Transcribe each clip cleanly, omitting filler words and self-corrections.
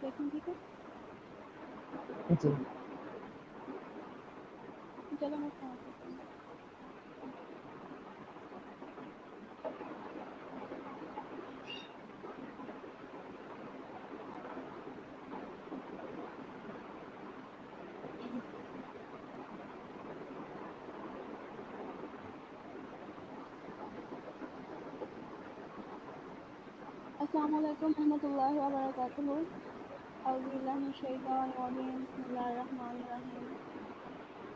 دیکھیں ٹھیک ہے. جی چلو میں اسٹارٹ کرتی ہوں. السلام علیکم ورحمۃ اللہ وبرکاتہ. اعوذ باللہ من الشیطان الرجیم. بسم اللہ الرحمن الرحیم.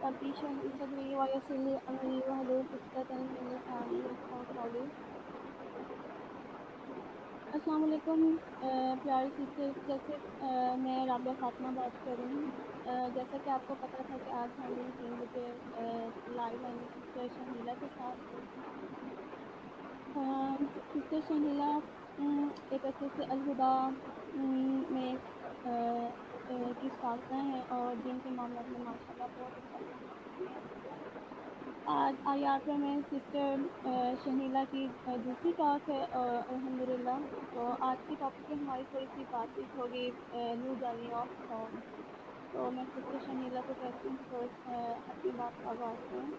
رب اشرح لي صدری ویسر لي امری واحلل عقدۃ من لسانی یفقہوا قولی. السلام علیکم پیاری سسٹرز. جیسے میں رابعہ فاطمہ بات کر رہی ہوں. جیسا کہ آپ کو پتہ تھا کہ آج ہم 3 بجے لائیو آئیں گے سسٹر شہیلہ کے ساتھ. سسٹر شہیلہ ایک اچھے سے الہدا میں کی سالسہ ہیں اور دین کے معاملات میں ماشاءاللہ بہت اچھا کام کرتی ہیں. آج آیات میں سسٹر شہیلہ کی دوسری ٹاک ہے الحمدللہ. تو آج کی ٹاپک پہ ہماری تھوڑی سی بات چیت ہوگی نیو جرنی آف ہوم. تو میں سسٹر شہیلہ کو کہتی ہوں کہ تھوڑا اپنی بات کا آغاز کریں.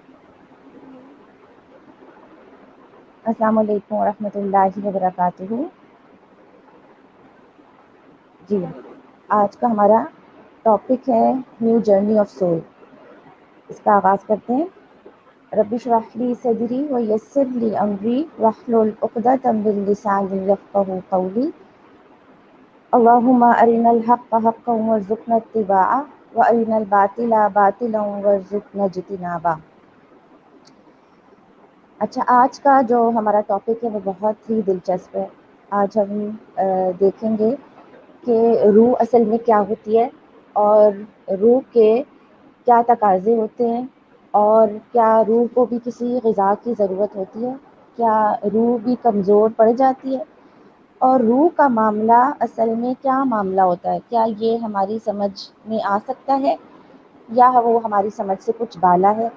شہیلہ. السلام علیکم ورحمۃ اللہ وبرکاتہ. جی وعلیکم. آج کا ہمارا ٹاپک ہے نیو جرنی آف سول. اس کا آغاز کرتے ہیں. رب اشرح لی صدری ویسر لی امری واحلل عقدۃ من لسانی یفقہوا قولی. اللہم ارنا الحق حقا وارزقنا اتباعہ وارنا الباطل باطلا وارزقنا اجتنابہ. اچھا، آج کا جو ہمارا ٹاپک ہے وہ بہت ہی دلچسپ ہے. آج ہم دیکھیں گے کہ روح اصل میں کیا ہوتی ہے اور روح کے کیا تقاضے ہوتے ہیں اور کیا روح کو بھی کسی غذا کی ضرورت ہوتی ہے، کیا روح بھی کمزور پڑ جاتی ہے، اور روح کا معاملہ اصل میں کیا معاملہ ہوتا ہے. کیا یہ ہماری سمجھ میں آ سکتا ہے یا وہ ہماری سمجھ سے کچھ بالا ہے،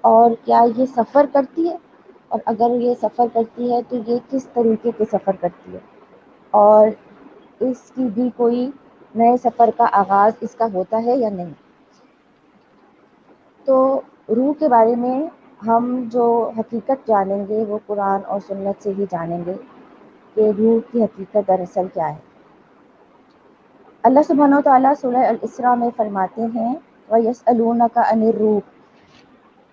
اور کیا یہ سفر کرتی ہے، اور اگر یہ سفر کرتی ہے تو یہ کس طریقے کے سفر کرتی ہے، اور اس کی بھی کوئی نئے سفر کا آغاز اس کا ہوتا ہے یا نہیں. تو روح کے بارے میں ہم جو حقیقت جانیں گے وہ قرآن اور سنت سے ہی جانیں گے کہ روح کی حقیقت دراصل کیا ہے. اللہ سبحانہ و تعالیٰ سورہ الاسراء میں فرماتے ہیں وَيَسْأَلُونَكَ عَنِ الرُّوحِ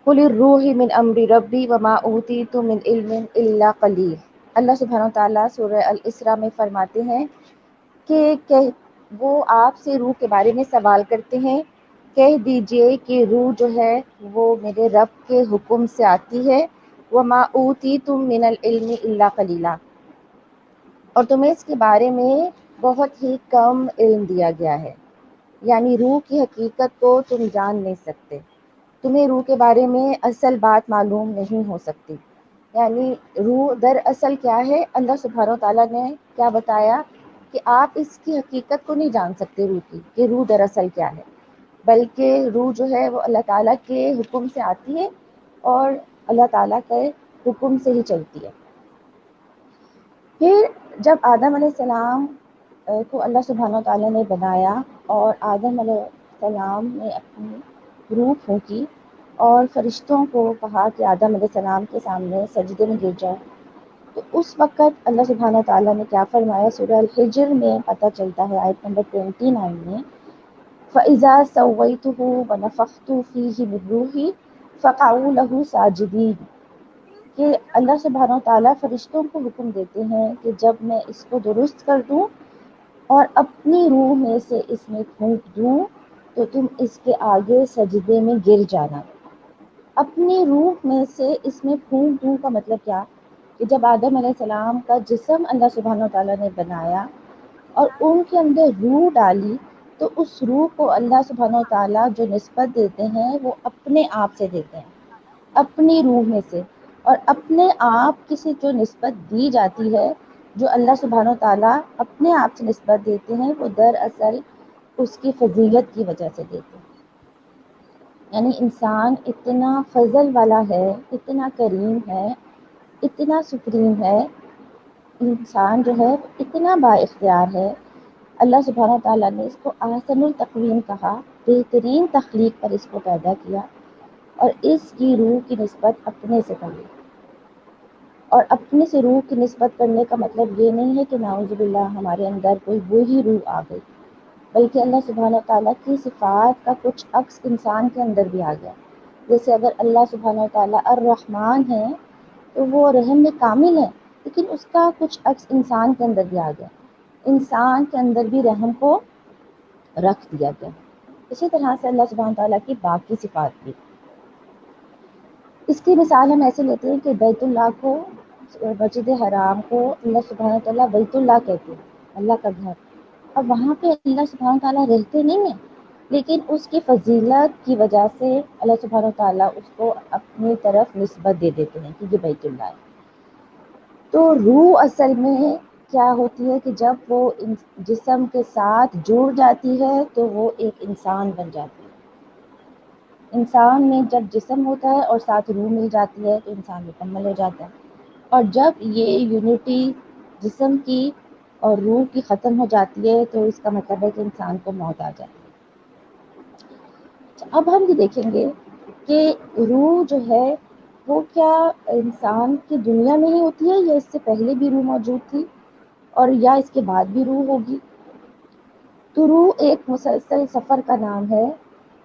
قُلِ الرُّوحُ مِنْ أَمْرِ رَبِّي وَمَا أُوتِيتُم مِّنْ عِلْمٍ إِلَّا قَلِيلٌ. اللہ سبحانہ و تعالیٰ سورہ الاسراء میں فرماتے ہیں کہ وہ آپ سے روح کے بارے میں سوال کرتے ہیں. کہہ دیجئے کہ روح جو ہے وہ میرے رب کے حکم سے آتی ہے. وَمَا أُوتِيتُم مِّنَ الْعِلْمِ إِلَّا قَلِيلًا، اور تمہیں اس کے بارے میں بہت ہی کم علم دیا گیا ہے. یعنی روح کی حقیقت کو تم جان نہیں سکتے، تمہیں روح کے بارے میں اصل بات معلوم نہیں ہو سکتی. یعنی روح دراصل کیا ہے، اللہ سبحانہ و تعالیٰ نے کیا بتایا کہ آپ اس کی حقیقت کو نہیں جان سکتے روح کی، کہ روح دراصل کیا ہے، بلکہ روح جو ہے وہ اللہ تعالیٰ کے حکم سے آتی ہے اور اللہ تعالیٰ کے حکم سے ہی چلتی ہے. پھر جب آدم علیہ السلام کو اللہ سبحانہ و تعالیٰ نے بنایا اور آدم علیہ السلام نے اپنی روح پھونکی اور فرشتوں کو کہا کہ آدم علیہ السلام کے سامنے سجدے میں گر جائے، تو اس وقت اللہ سبحانہ و تعالیٰ نے کیا فرمایا. سورہ الحجر میں پتہ چلتا ہے آیت نمبر 29 میں فَإِذَا سَوَّيْتُهُ وَنَفَخْتُ فِيهِ مِن رُّوحِي فَقَعُوا لَهُ سَاجِدِينَ، کہ اللہ سبحانہ و تعالیٰ فرشتوں کو حکم دیتے ہیں کہ جب میں اس کو درست کر دوں اور اپنی روح میں سے اس میں پھونک دوں تو تم اس کے آگے سجدے میں گر جانا. اپنی روح میں سے اس میں پھونک دوں کا مطلب کیا کہ جب آدم علیہ السلام کا جسم اللہ سبحانہ و تعالیٰ نے بنایا اور ان کے اندر روح ڈالی، تو اس روح کو اللہ سبحانہ و تعالیٰ جو نسبت دیتے ہیں وہ اپنے آپ سے دیتے ہیں، اپنی روح میں سے. اور اپنے آپ کی سے جو نسبت دی جاتی ہے، جو اللہ سبحانہ و تعالیٰ اپنے آپ سے نسبت دیتے ہیں، وہ دراصل اس کی فضیلت کی وجہ سے دیتے ہیں. یعنی انسان اتنا فضل والا ہے، اتنا کریم ہے، اتنا سپریم ہے، انسان جو ہے اتنا با اختیار ہے اللہ سبحانہ تعالیٰ نے اس کو احسن التقویم کہا، بہترین تخلیق پر اس کو پیدا کیا، اور اس کی روح کی نسبت اپنے سے کر لی۔ اور اپنے سے روح کی نسبت کرنے کا مطلب یہ نہیں ہے کہ نعوذ باللہ ہمارے اندر کوئی وہی روح آ گئی، بلکہ اللہ سبحانہ تعالیٰ کی صفات کا کچھ عکس انسان کے اندر بھی آ گیا۔ جیسے اگر اللہ سبحانہ تعالیٰ الرحمن ہے تو وہ رحم میں کامل ہے، لیکن اس کا کچھ عکس انسان کے اندر بھی آ گیا، انسان کے اندر بھی رحم کو رکھ دیا گیا۔ اسی طرح سے اللہ سبحانہ تعالیٰ کی باقی صفات بھی۔ اس کی مثال ہم ایسے لیتے ہیں کہ بیت اللہ کو، مسجد حرام کو اللہ سبحانہ تعالیٰ بیت اللہ کہتے ہیں، اللہ کا گھر۔ اب وہاں پہ اللہ سبحانہ تعالیٰ رہتے نہیں ہیں، لیکن اس کی فضیلت کی وجہ سے اللہ سبحانہ تعالیٰ اس کو اپنی طرف نسبت دے دیتے ہیں کہ یہ بیت اللہ ہے۔ تو روح اصل میں کیا ہوتی ہے کہ جب وہ جسم کے ساتھ جڑ جاتی ہے تو وہ ایک انسان بن جاتی ہے۔ انسان میں جب جسم ہوتا ہے اور ساتھ روح مل جاتی ہے تو انسان مکمل ہو جاتا ہے، اور جب یہ یونٹی جسم کی اور روح کی ختم ہو جاتی ہے تو اس کا مطلب ہے کہ انسان کو موت آ جاتی ہے۔ اب ہم یہ دیکھیں گے کہ روح جو ہے وہ کیا انسان کی دنیا میں ہی ہوتی ہے یا اس سے پہلے بھی روح موجود تھی، اور یا اس کے بعد بھی روح ہوگی؟ تو روح ایک مسلسل سفر کا نام ہے،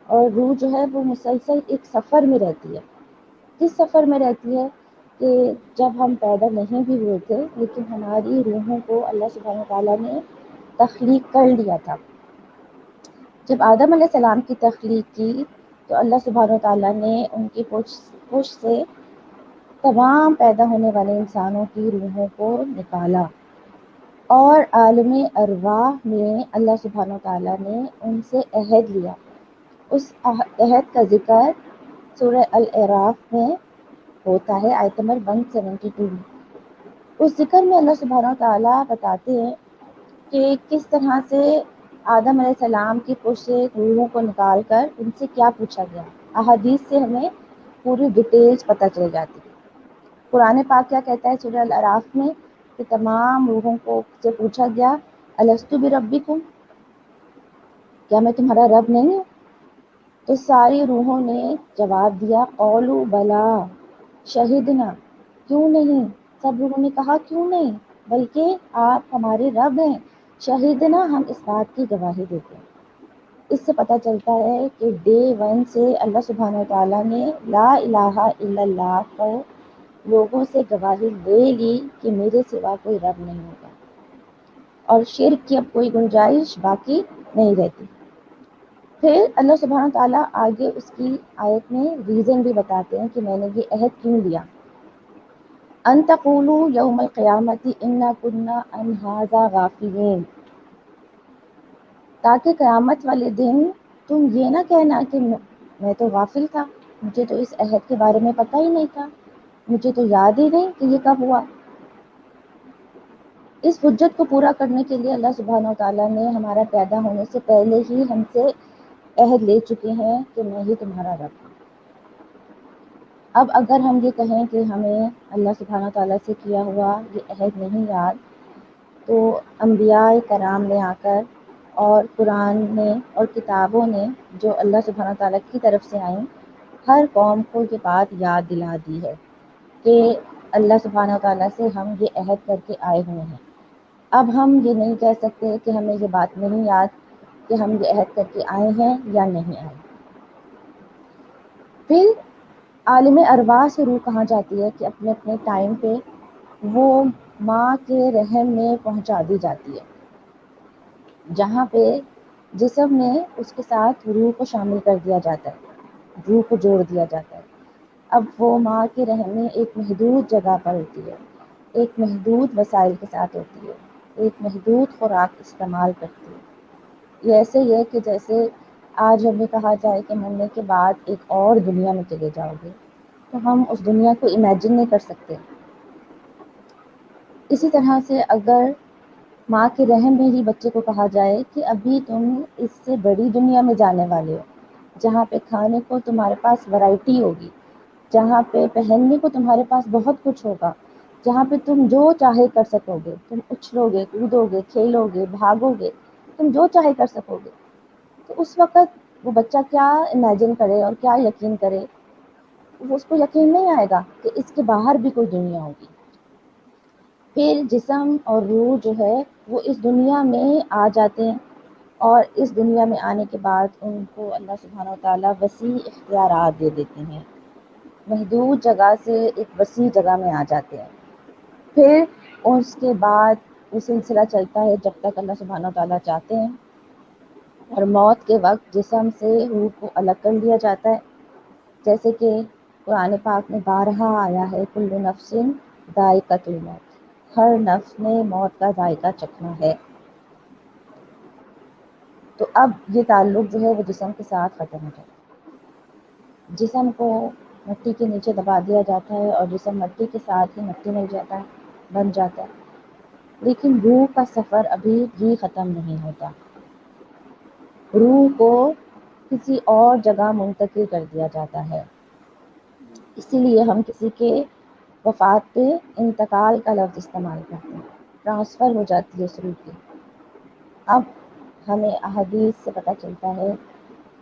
اور روح جو ہے وہ مسلسل ایک سفر میں رہتی ہے۔ کس سفر میں رہتی ہے؟ کہ جب ہم پیدا نہیں بھی ہوئے تھے لیکن ہماری روحوں کو اللہ سبحانہ تعالیٰ نے تخلیق کر لیا تھا۔ جب آدم علیہ السلام کی تخلیق کی تو اللہ سبحانہ تعالیٰ نے ان کی پشت سے تمام پیدا ہونے والے انسانوں کی روحوں کو نکالا، اور عالم ارواح میں اللہ سبحانہ تعالیٰ نے ان سے عہد لیا۔ اس عہد کا ذکر سورہ الاعراف میں ہوتا ہے، آیت نمبر 172 میں۔ اس ذکر میں اللہ سبحانہ تعالیٰ بتاتے ہیں کہ کس طرح سے آدم علیہ السلام کی پشت سے روحوں کو نکال کر ان سے کیا پوچھا گیا۔ احادیث سے ہمیں پوری ڈیٹیلز پتہ چل جاتی ہے۔ قرآن پاک کیا کہتا ہے سورہ الاعراف میں کہ تمام روحوں کو سے پوچھا گیا، الستو بربکم، کیا میں تمہارا رب نہیں ہوں؟ تو ساری روحوں نے جواب دیا، قولوا بلا شہدنا، کیوں نہیں؟ سب لوگوں نے کہا کیوں نہیں، بلکہ آپ ہمارے رب ہیں، شہدنا، ہم اس بات کی گواہی دیتے ہیں۔ اس سے پتہ چلتا ہے کہ ڈے ون سے اللہ سبحانہ تعالیٰ نے لا الہ الا اللہ کو لوگوں سے گواہی لے لی کہ میرے سوا کوئی رب نہیں ہوگا، اور شرک کی اب کوئی گنجائش باقی نہیں رہتی۔ پھر اللہ سبحانہ تعالیٰ آگے اس کی آیت میں ریزن بھی بتاتے ہیں کہ میں نے یہ عہد کیوں لیا، ان تقولوا یوم القیامت انا کنا عن ھذا غافلین، تاکہ قیامت والے دن تم یہ نہ کہنا کہ میں تو غافل تھا، مجھے تو اس عہد کے بارے میں پتہ ہی نہیں تھا، مجھے تو یاد ہی نہیں کہ یہ کب ہوا۔ اس حجت کو پورا کرنے کے لیے اللہ سبحانہ وتعالیٰ نے ہمارا پیدا ہونے سے پہلے ہی ہم سے عہد لے چکے ہیں کہ میں ہی تمہارا رب ہوں۔ اب اگر ہم یہ کہیں کہ ہمیں اللہ سبحانہ تعالیٰ سے کیا ہوا یہ عہد نہیں یاد، تو انبیاء کرام نے آ کر اور قرآن نے اور کتابوں نے جو اللہ سبحانہ تعالیٰ کی طرف سے آئیں، ہر قوم کو یہ بات یاد دلا دی ہے کہ اللہ سبحانہ تعالیٰ سے ہم یہ عہد کر کے آئے ہوئے ہیں۔ اب ہم یہ نہیں کہہ سکتے کہ ہمیں یہ بات نہیں یاد کہ ہم یہ عہد کر کے آئے ہیں یا نہیں آئے۔ پھر عالم ارواح سے روح کہاں جاتی ہے کہ اپنے اپنے ٹائم پہ وہ ماں کے رحم میں پہنچا دی جاتی ہے، جہاں پہ جسم میں اس کے ساتھ روح کو شامل کر دیا جاتا ہے، روح کو جوڑ دیا جاتا ہے۔ اب وہ ماں کے رحم میں ایک محدود جگہ پر ہوتی ہے، ایک محدود وسائل کے ساتھ ہوتی ہے، ایک محدود خوراک استعمال کرتی ہے۔ یہ ایسے ہی ہے کہ جیسے آج ہمیں کہا جائے کہ مرنے کے بعد ایک اور دنیا میں چلے جاؤ گے، تو ہم اس دنیا کو امیجن نہیں کر سکتے۔ اسی طرح سے اگر ماں کے رحم میں ہی بچے کو کہا جائے کہ ابھی تم اس سے بڑی دنیا میں جانے والے ہو، جہاں پہ کھانے کو تمہارے پاس ورائٹی ہوگی، جہاں پہ پہننے کو تمہارے پاس بہت کچھ ہوگا، جہاں پہ تم جو چاہے کر سکو گے، تم اچھلو گے، کودو گے، کھیلو گے، بھاگو گے، تم جو چاہے کر سکو گے. تو اس وقت وہ بچہ کیا امیجن کرے اور کیا یقین کرے، اس کو یقین نہیں آئے گا کہ اس کے باہر بھی کوئی دنیا ہوگی. پھر جسم اور روح جو ہے وہ اس دنیا میں آ جاتے ہیں، اور اس دنیا میں آنے کے بعد ان کو اللہ سبحانہ وتعالیٰ وسیع اختیارات دے دیتے ہیں، محدود جگہ سے ایک وسیع جگہ میں آ جاتے ہیں. پھر اس کے بعد وہ سلسلہ چلتا ہے جب تک اللہ سبحانہ وتعالیٰ چاہتے ہیں، اور موت کے وقت جسم سے روح کو الگ کر لیا جاتا ہے. جیسے کہ قرآن پاک میں بارہا آیا ہے، کل نفس ذائقۃ الموت، ہر نفس نے موت کا ذائقہ چکھنا ہے. تو اب یہ تعلق جو ہے وہ جسم کے ساتھ ختم ہو جاتا ہے. جسم کو مٹی کے نیچے دبا دیا جاتا ہے اور جسم مٹی کے ساتھ ہی مٹی مل جاتا ہے، بن جاتا ہے. لیکن روح کا سفر ابھی بھی ختم نہیں ہوتا. روح کو کسی اور جگہ منتقل کر دیا جاتا ہے. اسی لیے ہم کسی کے وفات پہ انتقال کا لفظ استعمال کرتے ہیں، ٹرانسفر ہو جاتی ہے اس روح کی. اب ہمیں احادیث سے پتہ چلتا ہے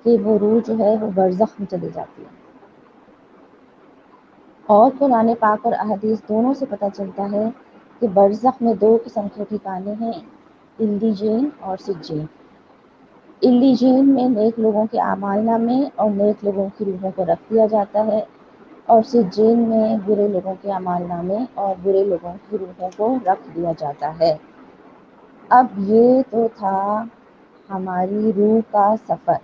کہ وہ روح جو ہے وہ برزخ میں چلی جاتی ہے. اور قرآن پاک اور احادیث دونوں سے پتہ چلتا ہے کہ برزخ میں 2 قسم کے ٹھکانے ہیں، علیجین اور سجین. علیجین میں نیک لوگوں کے اعمال نامے اور نیک لوگوں کی روحوں کو رکھ دیا جاتا ہے، اور سجین میں برے لوگوں کے اعمال نامے اور برے لوگوں کی روحوں کو رکھ دیا جاتا ہے. اب یہ تو تھا ہماری روح کا سفر.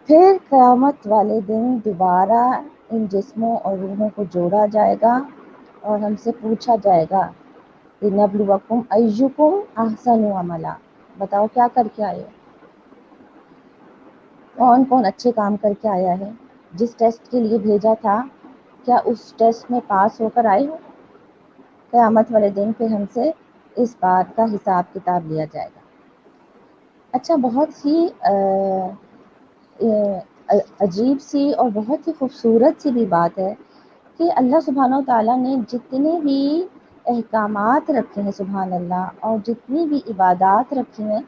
پھر قیامت والے دن دوبارہ ان جسموں اور روحوں کو جوڑا جائے گا اور ہم سے پوچھا جائے گا لِنَبْلُوَكُمْ أَيُّكُمْ أَحْسَنُ عَمَلًا، بتاؤ کیا کر کے آئے ہو، کون کون اچھے کام کر کے آیا ہے، جس ٹیسٹ کے لیے بھیجا تھا کیا اس ٹیسٹ میں پاس ہو کر آئے ہو. قیامت والے دن پھر ہم سے اس بات کا حساب کتاب لیا جائے گا. اچھا، بہت ہی عجیب سی اور بہت ہی خوبصورت سی بھی بات ہے کہ اللہ سبحانہ وتعالیٰ نے جتنے بھی احکامات رکھے ہیں سبحان اللہ، اور جتنی بھی عبادات رکھی ہیں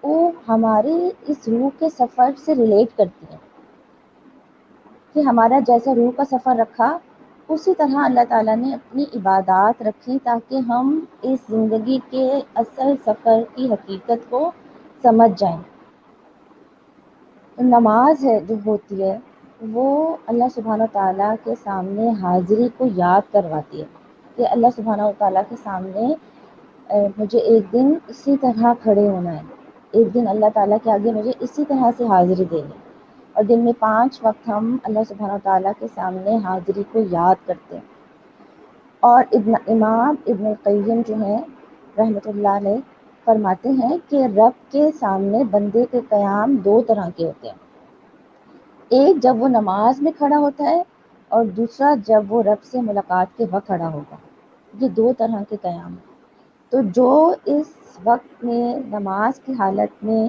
وہ ہمارے اس روح کے سفر سے ریلیٹ کرتی ہیں. کہ ہمارا جیسا روح کا سفر رکھا اسی طرح اللہ تعالیٰ نے اپنی عبادات رکھی تاکہ ہم اس زندگی کے اصل سفر کی حقیقت کو سمجھ جائیں. نماز ہے جو ہوتی ہے وہ اللہ سبحانہ وتعالیٰ کے سامنے حاضری کو یاد کرواتی ہے کہ اللہ سبحانہ وتعالیٰ کے سامنے مجھے ایک دن اسی طرح کھڑے ہونا ہے، ایک دن اللہ تعالیٰ کے آگے مجھے اسی طرح سے حاضری دینی. اور دن میں 5 وقت ہم اللہ سبحانہ وتعالیٰ کے سامنے حاضری کو یاد کرتے ہیں. اور امام ابن القیم جو ہیں رحمۃ اللہ علیہ فرماتے ہیں کہ رب کے سامنے بندے کے قیام 2 طرح کے ہوتے ہیں. ایک جب وہ نماز میں کھڑا ہوتا ہے، اور دوسرا جب وہ رب سے ملاقات کے وقت کھڑا ہوگا. یہ 2 طرح کے قیام ہیں. تو جو اس وقت میں نماز کی حالت میں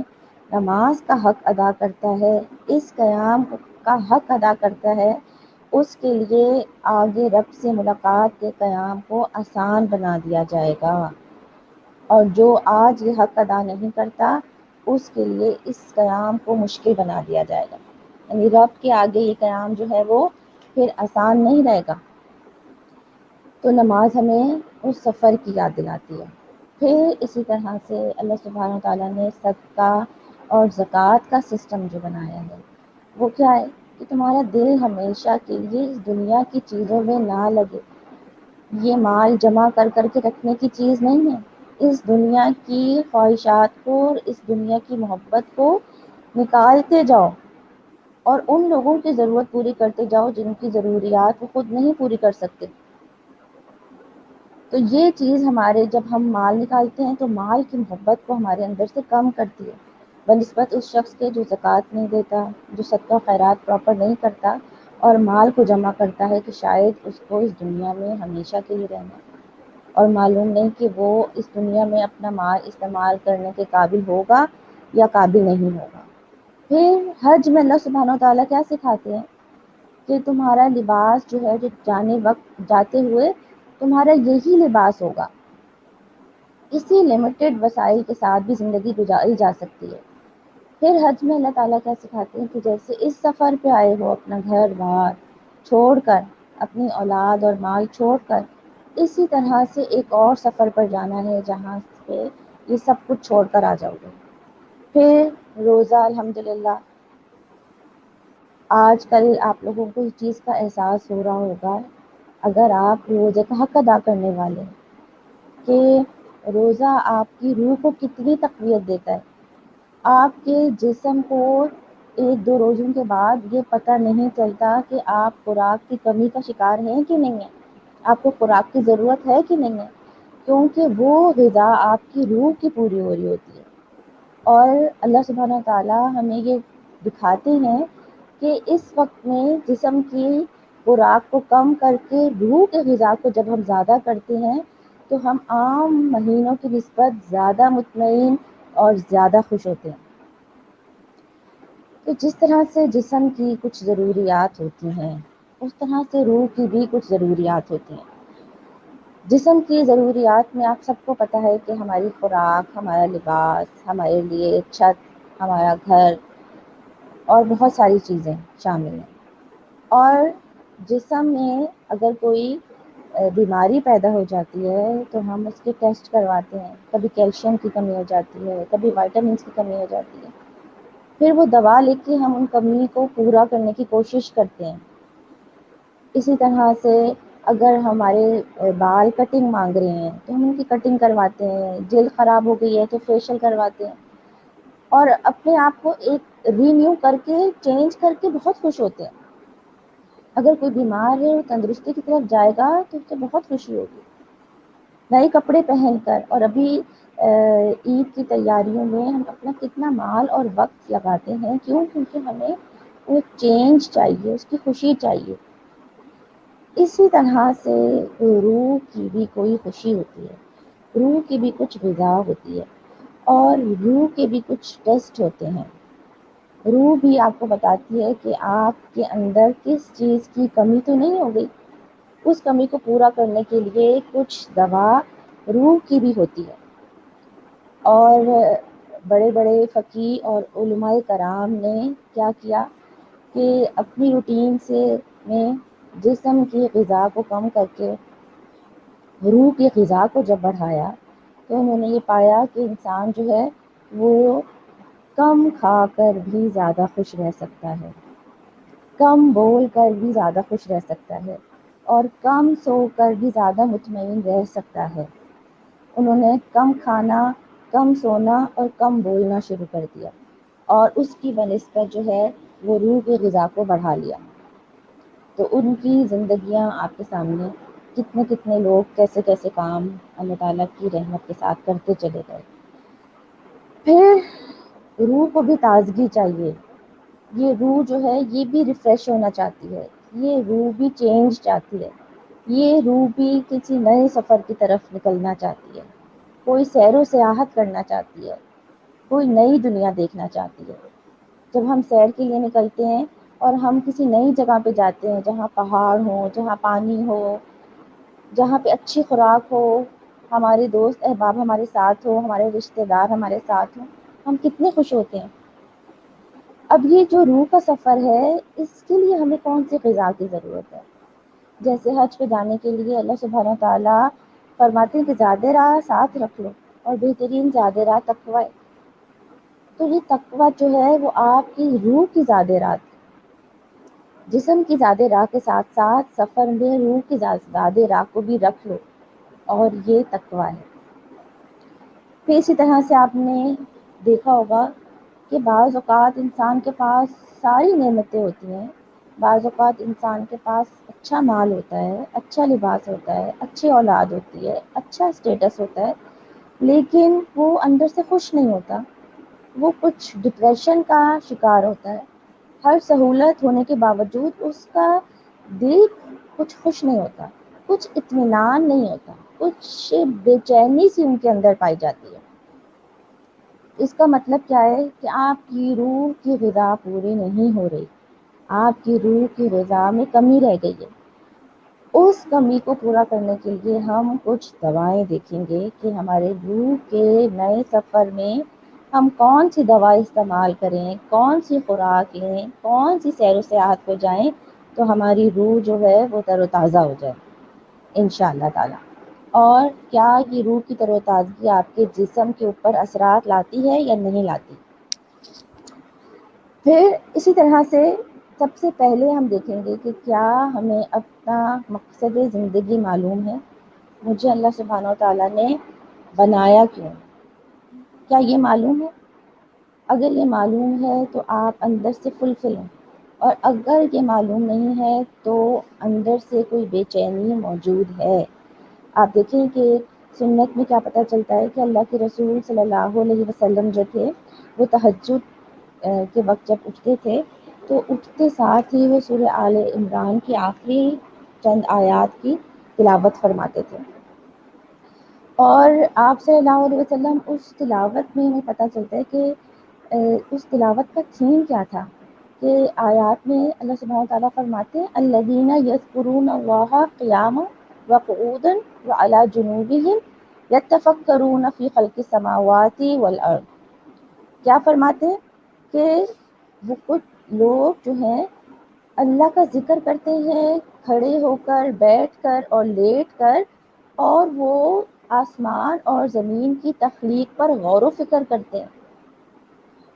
نماز کا حق ادا کرتا ہے، اس قیام کا حق ادا کرتا ہے، اس کے لیے آگے رب سے ملاقات کے قیام کو آسان بنا دیا جائے گا. اور جو آج یہ حق ادا نہیں کرتا اس کے لیے اس قیام کو مشکل بنا دیا جائے گا. یعنی رب کے آگے یہ قیام جو ہے وہ پھر آسان نہیں رہے گا. تو نماز ہمیں اس سفر کی یاد دلاتی ہے. پھر اسی طرح سے اللہ سبحانہ وتعالیٰ نے صدقہ اور زکوٰۃ کا سسٹم جو بنایا ہے وہ کیا ہے کہ تمہارا دل ہمیشہ کے لیے اس دنیا کی چیزوں میں نہ لگے. یہ مال جمع کر کر کے رکھنے کی چیز نہیں ہے. اس دنیا کی خواہشات کو اور اس دنیا کی محبت کو نکالتے جاؤ اور ان لوگوں کی ضرورت پوری کرتے جاؤ جن کی ضروریات وہ خود نہیں پوری کر سکتے. تو یہ چیز ہمارے جب ہم مال نکالتے ہیں تو مال کی محبت کو ہمارے اندر سے کم کرتی ہے بنسبت اس شخص کے جو زکوٰۃ نہیں دیتا، جو صدقہ خیرات پراپر نہیں کرتا اور مال کو جمع کرتا ہے کہ شاید اس کو اس دنیا میں ہمیشہ کے لیے رہنا اور معلوم نہیں کہ وہ اس دنیا میں اپنا مال استعمال کرنے کے قابل ہوگا یا قابل نہیں ہوگا. پھر حج میں اللہ سبحانہ وتعالیٰ کیا سکھاتے ہیں کہ تمہارا لباس جو ہے جو جانے وقت جاتے ہوئے تمہارا یہی لباس ہوگا. اسی لمیٹڈ وسائل کے ساتھ بھی زندگی گزاری جا سکتی ہے۔ پھر حج میں اللہ تعالیٰ کیا سکھاتے ہیں کہ جیسے اس سفر پہ آئے ہو اپنا گھر بار چھوڑ کر، اپنی اولاد اور مال چھوڑ کر، اسی طرح سے ایک اور سفر پر جانا ہے جہاں پہ یہ سب کچھ چھوڑ کر آ جاؤ گے۔ پھر روزہ، الحمدللہ آج کل آپ لوگوں کو اس چیز کا احساس ہو رہا ہوگا، اگر آپ روزے کا حق ادا کرنے والے ہیں، کہ روزہ آپ کی روح کو کتنی تقویت دیتا ہے۔ آپ کے جسم کو ایک دو روزوں کے بعد یہ پتہ نہیں چلتا کہ آپ خوراک کی کمی کا شکار ہیں کہ نہیں ہیں، آپ کو خوراک کی ضرورت ہے کہ نہیں ہے، کیونکہ وہ غذا آپ کی روح کی پوری ہو رہی ہوتی ہے۔ اور اللہ سبحانہ تعالیٰ ہمیں یہ دکھاتے ہیں کہ اس وقت میں جسم کی خوراک کو کم کر کے روح کے غذا کو جب ہم زیادہ کرتے ہیں تو ہم عام مہینوں کی نسبت زیادہ مطمئن اور زیادہ خوش ہوتے ہیں۔ تو جس طرح سے جسم کی کچھ ضروریات ہوتی ہیں، اس طرح سے روح کی بھی کچھ ضروریات ہوتی ہیں۔ جسم کی ضروریات میں آپ سب کو پتہ ہے کہ ہماری خوراک، ہمارا لباس، ہمارے لیے چھت، ہمارا گھر اور بہت ساری چیزیں شامل ہیں۔ اور جسم میں اگر کوئی بیماری پیدا ہو جاتی ہے تو ہم اس کے ٹیسٹ کرواتے ہیں، کبھی کیلشیم کی کمی ہو جاتی ہے، کبھی وائٹامنس کی کمی ہو جاتی ہے، پھر وہ دوا لے کے ہم ان کمی کو پورا کرنے کی کوشش کرتے ہیں۔ اسی طرح سے اگر ہمارے بال کٹنگ مانگ رہے ہیں تو ہم ان کی کٹنگ کرواتے ہیں، جلد خراب ہو گئی ہے تو فیشیل کرواتے ہیں، اور اپنے آپ کو ایک رینیو کر کے چینج کر کے بہت خوش ہوتے ہیں۔ اگر کوئی بیمار ہے وہ تندرستی کی طرف جائے گا تو اسے بہت خوشی ہوگی نئے کپڑے پہن کر۔ اور ابھی عید کی تیاریوں میں ہم اپنا کتنا مال اور وقت لگاتے ہیں، کیوں؟ کیونکہ ہمیں وہ چینج چاہیے، اس کی خوشی چاہیے۔ اسی طرح سے روح کی بھی کوئی خوشی ہوتی ہے، روح کی بھی کچھ غذا ہوتی ہے، اور روح کے بھی کچھ ٹیسٹ ہوتے ہیں۔ روح بھی آپ کو بتاتی ہے کہ آپ کے اندر کس چیز کی کمی تو نہیں ہو گئی، اس کمی کو پورا کرنے کے لیے کچھ دوا روح کی بھی ہوتی ہے۔ اور بڑے بڑے فقیہ اور علماء کرام نے کیا کیا کہ اپنی روٹین سے میں جسم کی غذا کو کم کر کے روح کی غذا کو جب بڑھایا تو انہوں نے یہ پایا کہ انسان جو ہے وہ کم کھا کر بھی زیادہ خوش رہ سکتا ہے، کم بول کر بھی زیادہ خوش رہ سکتا ہے، اور کم سو کر بھی زیادہ مطمئن رہ سکتا ہے۔ انہوں نے کم کھانا، کم سونا اور کم بولنا شروع کر دیا، اور اس کی بنسبت جو ہے وہ روح کی غذا کو بڑھا لیا۔ تو ان کی زندگیاں آپ کے سامنے، کتنے کتنے لوگ کیسے کیسے کام اللہ تعالیٰ کی رحمت کے ساتھ کرتے چلے گئے۔ پھر روح کو بھی تازگی چاہیے، یہ روح جو ہے یہ بھی ریفریش ہونا چاہتی ہے، یہ روح بھی چینج چاہتی ہے، یہ روح بھی کسی نئے سفر کی طرف نکلنا چاہتی ہے، کوئی سیر و سیاحت کرنا چاہتی ہے، کوئی نئی دنیا دیکھنا چاہتی ہے۔ جب ہم سیر کے لیے نکلتے ہیں اور ہم کسی نئی جگہ پہ جاتے ہیں جہاں پہاڑ ہو، جہاں پانی ہو، جہاں پہ اچھی خوراک ہو، ہمارے دوست احباب ہمارے ساتھ ہو، ہمارے رشتہ دار ہمارے ساتھ ہوں، ہم کتنے خوش ہوتے ہیں۔ اب یہ جو روح کا سفر ہے اس کے لیے ہمیں کون سی غذا کی ضرورت ہے؟ جیسے حج پہ جانے کے لیے اللہ سبحانہ تعالیٰ فرماتے ہیں کہ زیادہ راہ ساتھ رکھ لو، اور بہترین زیادہ راہ تقویٰ ہے۔ تو یہ تقویٰ جو ہے وہ آپ کی روح کی زیادہ راہ، جسم کی زیادہ راہ کے ساتھ ساتھ سفر میں روح کی زیادہ راہ کو بھی رکھ لو، اور یہ تقویٰ ہے۔ پھر اسی طرح سے آپ نے دیکھا ہوگا کہ بعض اوقات انسان کے پاس ساری نعمتیں ہوتی ہیں، بعض اوقات انسان کے پاس اچھا مال ہوتا ہے، اچھا لباس ہوتا ہے، اچھی اولاد ہوتی ہے، اچھا اسٹیٹس ہوتا ہے، لیکن وہ اندر سے خوش نہیں ہوتا، وہ کچھ ڈپریشن کا شکار ہوتا ہے۔ ہر سہولت ہونے کے باوجود اس کا دل کچھ خوش نہیں ہوتا، کچھ اطمینان نہیں ہوتا، کچھ بے چینی سی ان کے اندر پائی جاتی ہے۔ اس کا مطلب کیا ہے کہ آپ کی روح کی غذا پوری نہیں ہو رہی، آپ کی روح کی غذا میں کمی رہ گئی ہے۔ اس کمی کو پورا کرنے کے لیے ہم کچھ دوائیں دیکھیں گے کہ ہمارے روح کے نئے سفر میں ہم کون سی دوا استعمال کریں، کون سی خوراک لیں، کون سی سیر و سیاحت کو جائیں تو ہماری روح جو ہے وہ تر و تازہ ہو جائے انشاءاللہ تعالی۔ اور کیا یہ روح کی تر و تازگی آپ کے جسم کے اوپر اثرات لاتی ہے یا نہیں لاتی؟ پھر اسی طرح سے سب سے پہلے ہم دیکھیں گے کہ کیا ہمیں اپنا مقصد زندگی معلوم ہے، مجھے اللہ سبحانہ و تعالیٰ نے بنایا کیوں، کیا یہ معلوم ہے؟ اگر یہ معلوم ہے تو آپ اندر سے فلفل ہیں، اور اگر یہ معلوم نہیں ہے تو اندر سے کوئی بے چینی موجود ہے۔ آپ دیکھیں کہ سنت میں کیا پتہ چلتا ہے کہ اللہ کے رسول صلی اللہ علیہ وسلم جو تھے وہ تہجد کے وقت جب اٹھتے تھے تو اٹھتے ساتھ ہی وہ سورہ آل عمران کی آخری چند آیات کی تلاوت فرماتے تھے، اور آپ صلی اللہ علیہ وسلم اس تلاوت میں ہمیں پتہ چلتا ہے کہ اس تلاوت کا تھیم کیا تھا، کہ آیات میں اللہ سبحانہ وتعالیٰ فرماتے ہیں الذین یذکرون اللہ قیاما وقعودا وعلی جنوبہم یتفکرون فی خلق السماوات والارض۔ کیا فرماتے ہیں کہ وہ کچھ لوگ جو ہیں اللہ کا ذکر کرتے ہیں کھڑے ہو کر، بیٹھ کر اور لیٹ کر، اور وہ آسمان اور زمین کی تخلیق پر غور و فکر کرتے ہیں۔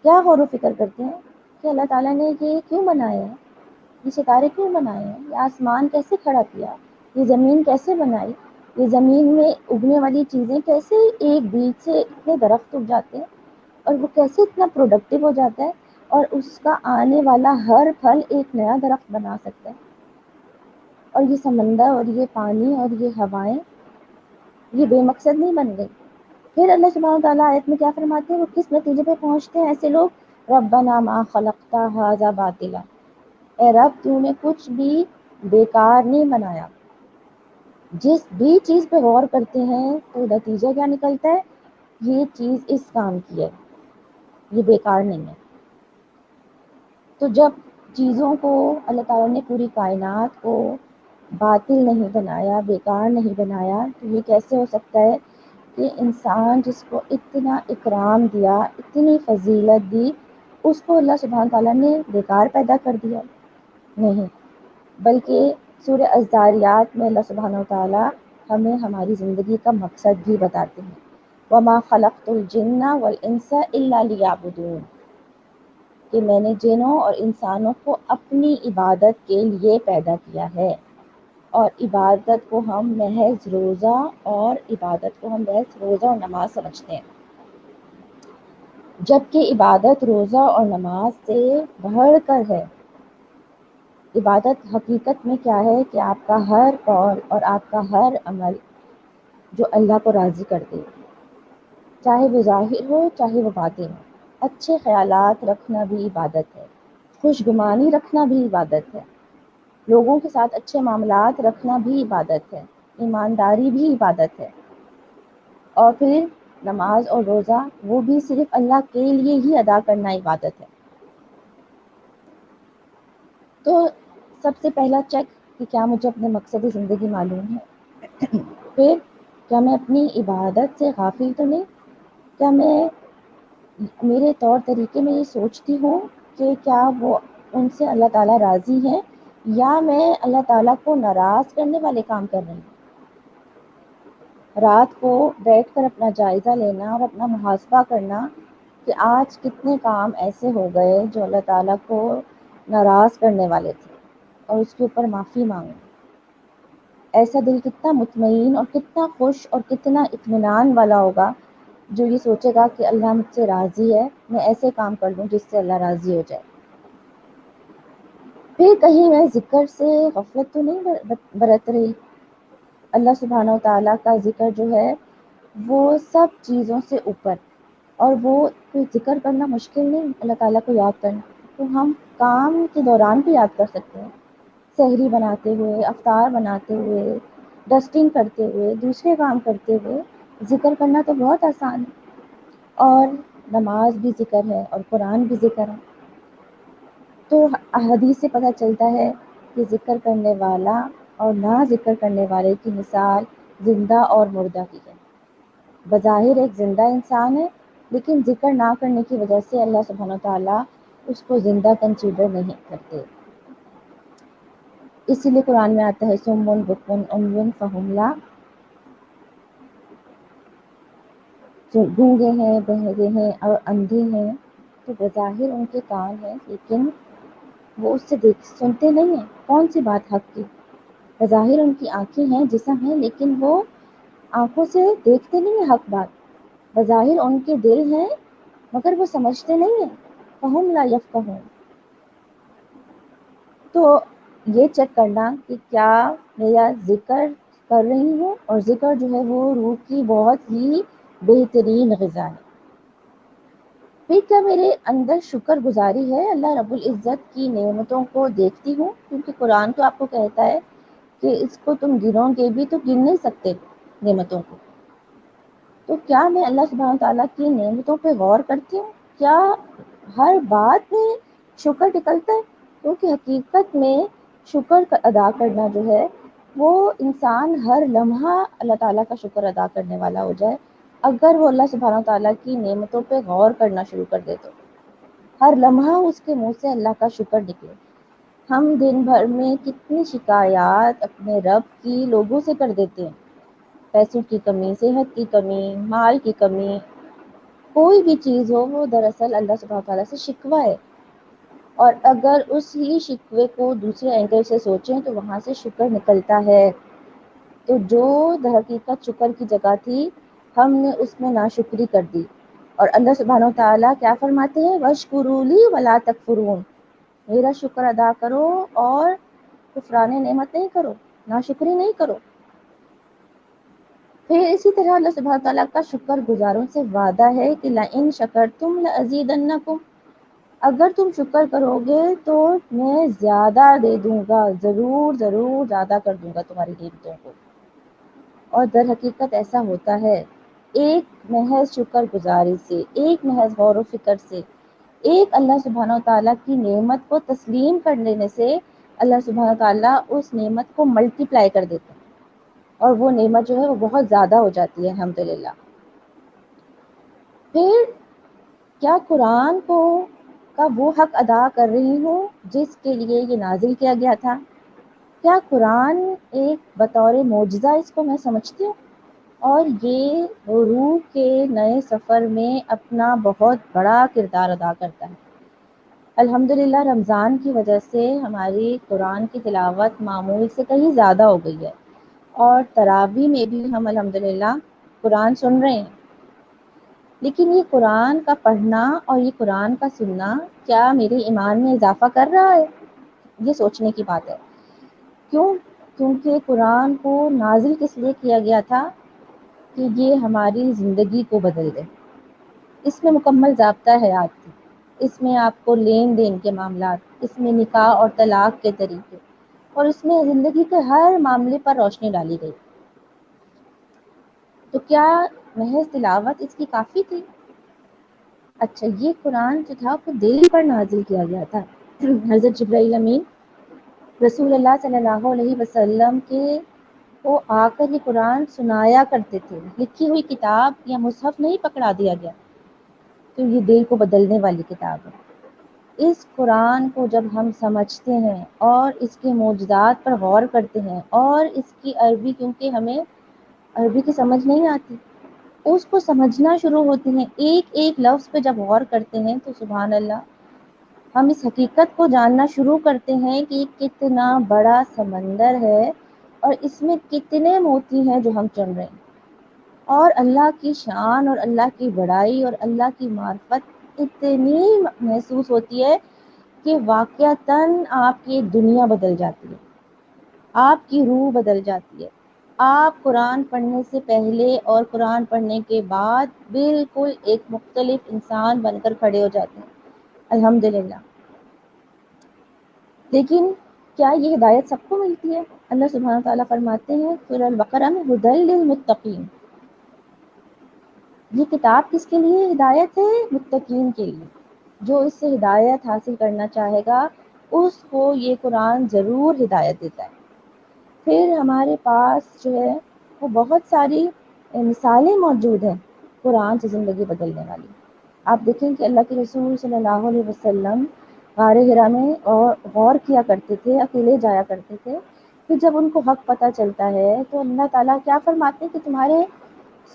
کیا غور و فکر کرتے ہیں کہ اللہ تعالیٰ نے یہ کیوں بنایا ہے، یہ ستارے کیوں بنائے ہیں، یہ آسمان کیسے کھڑا کیا، یہ زمین کیسے بنائی، یہ زمین میں اگنے والی چیزیں کیسے ایک بیج سے اتنے درخت اگ جاتے ہیں، اور وہ کیسے اتنا پروڈکٹیو ہو جاتا ہے، اور اس کا آنے والا ہر پھل ایک نیا درخت بنا سکتا ہے۔ اور یہ سمندر اور یہ پانی اور یہ ہوائیں یہ بے مقصد نہیں بن گئی۔ پھر اللہ سبحانہ تعالیٰ آیت میں کیا فرماتے ہیں، وہ کس نتیجے پہ پہنچتے ہیں ایسے لوگ، ربنا ما خلقت ھذا باطلا، اے رب تو نے کچھ بھی بیکار نہیں بنایا۔ جس بھی چیز پہ غور کرتے ہیں تو نتیجہ کیا نکلتا ہے، یہ چیز اس کام کی ہے، یہ بیکار نہیں ہے۔ تو جب چیزوں کو اللہ تعالیٰ نے پوری کائنات کو باطل نہیں بنایا، بیکار نہیں بنایا، تو یہ کیسے ہو سکتا ہے کہ انسان جس کو اتنا اکرام دیا، اتنی فضیلت دی، اس کو اللہ سبحانہ تعالیٰ نے بیکار پیدا کر دیا؟ نہیں، بلکہ سورہ الذاریات میں اللہ سبحانہ تعالیٰ ہمیں ہماری زندگی کا مقصد بھی بتاتے ہیں، وَمَا خَلَقْتُ الْجِنَّ وَالْإِنسَ إِلَّا لِيَعْبُدُونِ، کہ میں نے جنوں اور انسانوں کو اپنی عبادت کے لیے پیدا کیا ہے، اور عبادت کو ہم محض روزہ اور نماز سمجھتے ہیں، جبکہ عبادت روزہ اور نماز سے بڑھ کر ہے۔ عبادت حقیقت میں کیا ہے کہ آپ کا ہر قول اور آپ کا ہر عمل جو اللہ کو راضی کر دے، چاہے وہ ظاہر ہو چاہے وہ باطن ہو۔ اچھے خیالات رکھنا بھی عبادت ہے، خوش گمانی رکھنا بھی عبادت ہے، لوگوں کے ساتھ اچھے معاملات رکھنا بھی عبادت ہے، ایمانداری بھی عبادت ہے، اور پھر نماز اور روزہ وہ بھی صرف اللہ کے لیے ہی ادا کرنا عبادت ہے۔ تو سب سے پہلا چیک کہ کیا مجھے اپنے مقصد زندگی معلوم ہے۔ پھر کیا میں اپنی عبادت سے غافل تو نہیں، کیا میں میرے طور طریقے میں یہ سوچتی ہوں کہ کیا وہ ان سے اللہ تعالیٰ راضی ہیں، یا میں اللہ تعالیٰ کو ناراض کرنے والے کام کر رہی ہوں۔ رات کو بیٹھ کر اپنا جائزہ لینا اور اپنا محاسبہ کرنا کہ آج کتنے کام ایسے ہو گئے جو اللہ تعالیٰ کو ناراض کرنے والے تھے، اور اس کے اوپر معافی مانگنا۔ ایسا دل کتنا مطمئن اور کتنا خوش اور کتنا اطمینان والا ہوگا جو یہ سوچے گا کہ اللہ مجھ سے راضی ہے، میں ایسے کام کر لوں جس سے اللہ راضی ہو جائے۔ پھر کہیں میں ذکر سے غفلت تو نہیں برت رہی؟ اللہ سبحانہ و تعالیٰ کا ذکر جو ہے وہ سب چیزوں سے اوپر، اور وہ کوئی ذکر کرنا مشکل نہیں، اللہ تعالیٰ کو یاد کرنا تو ہم کام کے دوران بھی یاد کر سکتے ہیں، سحری بناتے ہوئے، افطار بناتے ہوئے، ڈسٹنگ کرتے ہوئے، دوسرے کام کرتے ہوئے ذکر کرنا تو بہت آسان ہے، اور نماز بھی ذکر ہے اور قرآن بھی ذکر ہے۔ تو حدیث سے پتہ چلتا ہے کہ ذکر کرنے والا اور نہ ذکر کرنے والے کی مثال زندہ اور مردہ کی ہے۔ بظاہر ایک زندہ انسان ہے، لیکن ذکر نہ کرنے کی وجہ سے اللہ سبحانہ تعالیٰ اس کو زندہ کنسیڈر نہیں کرتے۔ اسی لیے قرآن میں آتا ہے سمن بکمن عمین فہم لا، جو گونگے ہیں، بہرے ہیں اور اندھے ہیں، تو بظاہر ان کے کان ہیں لیکن وہ اس سے سنتے نہیں ہیں۔ کون سی بات حق کی؟ بظاہر ان کی آنکھیں ہیں، جسم ہے، لیکن وہ آنکھوں سے دیکھتے نہیں ہیں حق بات۔ بظاہر ان کے دل ہیں مگر وہ سمجھتے نہیں ہیں۔ فہم لا یفقہون۔ تو یہ چیک کرنا کہ کیا میرا ذکر کر رہی ہوں، اور ذکر جو ہے وہ روح کی بہت ہی بہترین غذا ہے۔ پھر کیا میرے اندر شکر گزاری ہے؟ اللہ رب العزت کی نعمتوں کو دیکھتی ہوں، کیونکہ قرآن تو آپ کو کہتا ہے کہ اس کو تم گنو گے بھی تو گن نہیں سکتے نعمتوں کو۔ تو کیا میں اللہ سبحانہ تعالیٰ کی نعمتوں پہ غور کرتی ہوں؟ کیا ہر بات میں شکر نکلتا ہے؟ کیونکہ حقیقت میں شکر ادا کرنا جو ہے وہ انسان ہر لمحہ اللہ تعالیٰ کا شکر ادا کرنے والا ہو جائے، اگر وہ اللہ سبحانہ تعالیٰ کی نعمتوں پہ غور کرنا شروع کر دے تو ہر لمحہ اس کے منہ سے اللہ کا شکر نکلے۔ ہم دن بھر میں کتنی شکایات اپنے رب کی لوگوں سے کر دیتے ہیں، پیسوں کی کمی، صحت کی کمی، مال کی کمی، کوئی بھی چیز ہو وہ دراصل اللہ سبحانہ تعالیٰ سے شکوہ ہے۔ اور اگر اس ہی شکوے کو دوسرے اینگل سے سوچیں تو وہاں سے شکر نکلتا ہے۔ تو جو در حقیقت شکر کی جگہ تھی ہم نے اس میں ناشکری کر دی، اور اللہ سبحانہ تعالیٰ کیا فرماتے ہیں؟ وَاشْکُرُوا لِی وَلَا تَکْفُرُونَ، میرا شکر ادا کرو اور کفران نعمت نہیں کرو، ناشکری نہیں کرو۔ پھر اسی طرح اللہ سبحانہ تعالیٰ کا شکر گزاروں سے وعدہ ہے کہ لَئِن شَکَرْتُمْ لَأَزِیدَنَّکُمْ، اگر تم شکر کرو گے تو میں زیادہ دے دوں گا، ضرور ضرور زیادہ کر دوں گا تمہاری نعمتوں کو۔ اور در حقیقت ایسا ہوتا ہے، ایک محض شکر گزاری سے، ایک محض غور و فکر سے، ایک اللہ سبحانہ تعالیٰ کی نعمت کو تسلیم کر لینے سے اللہ سبحانہ تعالیٰ اس نعمت کو ملٹی پلائی کر دیتے ہیں، اور وہ نعمت جو ہے وہ بہت زیادہ ہو جاتی ہے الحمدللہ۔ پھر کیا قرآن کا وہ حق ادا کر رہی ہوں جس کے لیے یہ نازل کیا گیا تھا؟ کیا قرآن ایک بطور معجزہ اس کو میں سمجھتی ہوں، اور یہ روح کے نئے سفر میں اپنا بہت بڑا کردار ادا کرتا ہے۔ الحمدللہ رمضان کی وجہ سے ہماری قرآن کی تلاوت معمول سے کہیں زیادہ ہو گئی ہے، اور تراویح میں بھی ہم الحمدللہ قرآن سن رہے ہیں۔ لیکن یہ قرآن کا پڑھنا اور یہ قرآن کا سننا کیا میرے ایمان میں اضافہ کر رہا ہے؟ یہ سوچنے کی بات ہے۔ کیوں؟ کیونکہ قرآن کو نازل کس لیے کیا گیا تھا؟ کہ یہ ہماری زندگی کو بدل دے۔ اس میں مکمل ضابطہ حیات تھی، اس میں آپ کو لین دین کے معاملات، اس میں نکاح اور طلاق کے طریقے، اور اس میں زندگی کے ہر معاملے پر روشنی ڈالی گئی۔ تو کیا محض تلاوت اس کی کافی تھی؟ اچھا، یہ قرآن جو تھا وہ دل پر نازل کیا گیا تھا۔ حضرت جبرائیل امین رسول اللہ صلی اللہ علیہ وسلم کے وہ آ کر یہ قرآن سنایا کرتے تھے، لکھی ہوئی کتاب یا مصحف نہیں پکڑا دیا گیا، تو یہ دل کو بدلنے والی کتاب ہے۔ اس قرآن کو جب ہم سمجھتے ہیں اور اس کے معجزات پر غور کرتے ہیں، اور اس کی عربی، کیونکہ ہمیں عربی کی سمجھ نہیں آتی، اس کو سمجھنا شروع ہوتے ہیں، ایک ایک لفظ پہ جب غور کرتے ہیں تو سبحان اللہ ہم اس حقیقت کو جاننا شروع کرتے ہیں کہ کتنا بڑا سمندر ہے اور اس میں کتنے موتی ہیں جو ہم چن رہے ہیں، اور اللہ کی شان اور اللہ کی بڑائی اور اللہ کی معرفت اتنی محسوس ہوتی ہے کہ واقعتاً آپ کی دنیا بدل جاتی ہے، آپ کی روح بدل جاتی ہے۔ آپ قرآن پڑھنے سے پہلے اور قرآن پڑھنے کے بعد بالکل ایک مختلف انسان بن کر کھڑے ہو جاتے ہیں الحمدللہ۔ لیکن کیا یہ ہدایت سب کو ملتی ہے؟ اللہ سبحانہ تعالیٰ فرماتے ہیں سورہ البقرہ میں ہدی للمتقین، یہ کتاب کس کے لیے ہدایت ہے؟ متقین کے لیے۔ جو اس سے ہدایت حاصل کرنا چاہے گا اس کو یہ قرآن ضرور ہدایت دیتا ہے۔ پھر ہمارے پاس جو ہے وہ بہت ساری مثالیں موجود ہیں قرآن سے زندگی بدلنے والی. آپ دیکھیں کہ اللہ کے رسول صلی اللہ علیہ وسلم غار حرا میں اور غور کیا کرتے تھے، اکیلے جایا کرتے تھے. پھر جب ان کو حق پتہ چلتا ہے تو اللہ تعالیٰ کیا فرماتے ہیں کہ تمہارے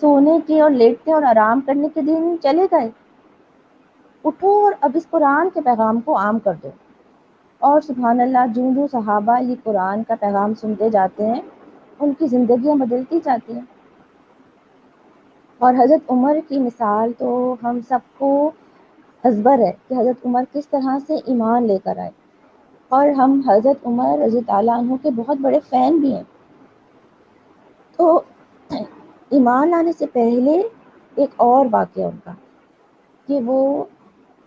سونے کے اور لیٹنے اور آرام کرنے کے دن چلے گئے، اٹھو اور اب اس قرآن کے پیغام کو عام کر دو. اور سبحان اللہ، جوں صحابہ یہ قرآن کا پیغام سنتے جاتے ہیں ان کی زندگیاں بدلتی جاتی ہیں. اور حضرت عمر کی مثال تو ہم سب کو ازبر ہے کہ حضرت عمر کس طرح سے ایمان لے کر آئے، اور ہم حضرت عمر رضی اللہ عنہ کے بہت بڑے فین بھی ہیں. تو ایمان لانے سے پہلے ایک اور واقعہ ان کا کہ وہ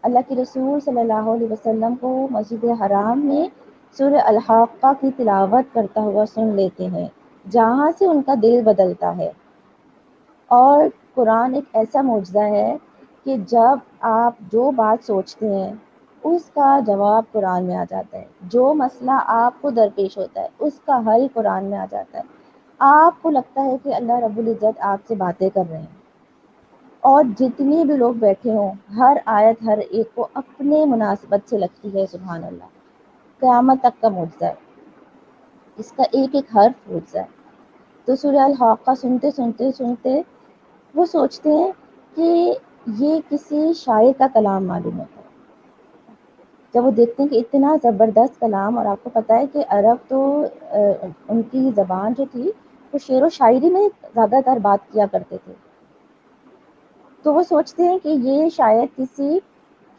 اللہ کے رسول صلی اللہ علیہ وسلم کو مسجد حرام میں سورہ الحاقہ کی تلاوت کرتا ہوا سن لیتے ہیں، جہاں سے ان کا دل بدلتا ہے. اور قرآن ایک ایسا معجزہ ہے کہ جب آپ جو بات سوچتے ہیں اس کا جواب قرآن میں آ جاتا ہے، جو مسئلہ آپ کو درپیش ہوتا ہے اس کا حل قرآن میں آ جاتا ہے. آپ کو لگتا ہے کہ اللہ رب العزت آپ سے باتیں کر رہے ہیں، اور جتنے بھی لوگ بیٹھے ہوں ہر آیت ہر ایک کو اپنے مناسبت سے لگتی ہے. سبحان اللہ، قیامت تک کا معجزہ ہے، اس کا ایک ایک حرف معجزہ ہے. تو سورہ الحاقہ سنتے سنتے سنتے وہ سوچتے ہیں کہ یہ کسی شاعر کا کلام معلوم ہوتا ہے. جب وہ دیکھتے ہیں کہ اتنا زبردست کلام، اور آپ کو پتہ ہے کہ عرب تو ان کی زبان جو تھی وہ شعر و شاعری میں زیادہ تر بات کیا کرتے تھے. تو وہ سوچتے ہیں کہ یہ شاید کسی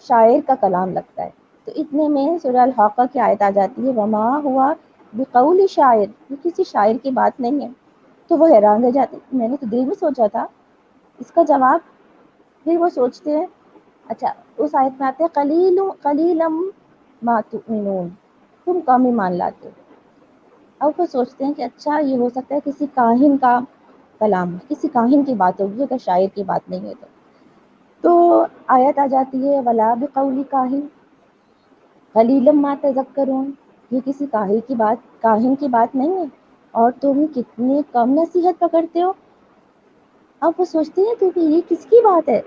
شاعر کا کلام لگتا ہے. تو اتنے میں سورہ الحاقہ کی آیت آ جاتی ہے، وما ہوا بقول شاعر، یہ کسی شاعر کی بات نہیں ہے. تو وہ حیران رہ جاتے، میں نے تو دل میں سوچا تھا اس کا جواب. پھر وہ سوچتے ہیں، اچھا اس آیت میں آتے ہیں قلیلم ما تؤمنون، تم کم ایمان لاتے ہو. اب وہ سوچتے ہیں کہ اچھا یہ ہو سکتا ہے کسی کاہن کا کلام، کسی کاہن کی بات ہوگی اگر شاعر کی بات نہیں ہے تو آیت آ جاتی ہے ولا بقول کاہن قلیلا ما تذکرون، یہ کسی کاہن کی بات نہیں ہے اور تم کتنی کم نصیحت پکڑتے ہو. اب وہ سوچتے ہیں کہ یہ کس کی بات ہے،